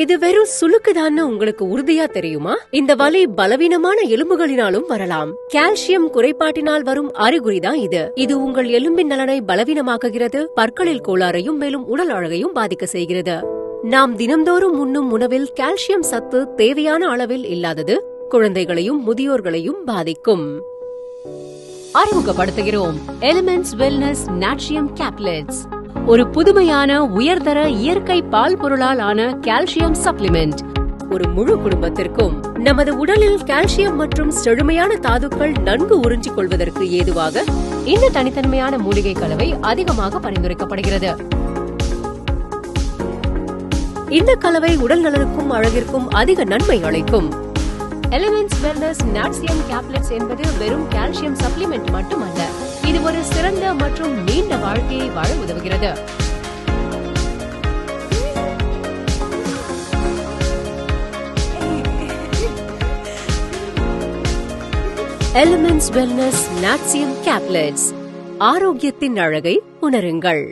இது வெறும் சுளுக்குதான்னு உங்களுக்கு உறுதியா தெரியுமா? இந்த வலி பலவீனமான எலும்புகளினாலும் வரலாம். கால்சியம் குறைபாட்டினால் வரும் அறிகுறிதான் இது. இது உங்கள் எலும்பின் நலனை பலவீனமாக்குகிறது, பற்களில் கோளாறையும் மேலும் உடல் அழகையும் பாதிக்க செய்கிறது. நாம் தினம்தோறும் உண்ணும் உணவில் கால்சியம் சத்து தேவையான அளவில் இல்லாதது குழந்தைகளையும் முதியோர்களையும் பாதிக்கும். அறிமுகப்படுத்துகிறோம் எலிமெண்ட்ஸ் வெல்னஸ் நாட்ரியம் கேப்லெட்ஸ், ஒரு புதுமையான உயர்தர இயற்கை பால் பொருளால் ஆன கால்சியம் சப்ளிமெண்ட். ஒரு முழு குடும்பத்திற்கும் நமது உடலில் கால்சியம் மற்றும் செழுமையான தாதுக்கள் நன்கு உறிஞ்சிக் கொள்வதற்கு ஏதுவாக இந்த தனித்தன்மையான மூலிகை கலவை அதிகமாக பரிந்துரைக்கப்படுகிறது. இந்த கலவை உடல் நலனுக்கும் அழகிற்கும் அதிக நன்மை அளிக்கும். எலிமெண்ட்ஸ் வெல்னஸ் நாட்ரியம் கேப்லெட்ஸ் என்பது வெறும் கால்சியம் சப்ளிமெண்ட் மட்டுமல்ல, இது ஒரு சிறந்த மற்றும் நீண்ட வாழ்க்கையை வாழ உதவுகிறது. எலிமெண்ட்ஸ் வெல்னஸ் நாட்ரியம் கேப்லெட்ஸ், ஆரோக்கியத்தின் அழகை உணருங்கள்.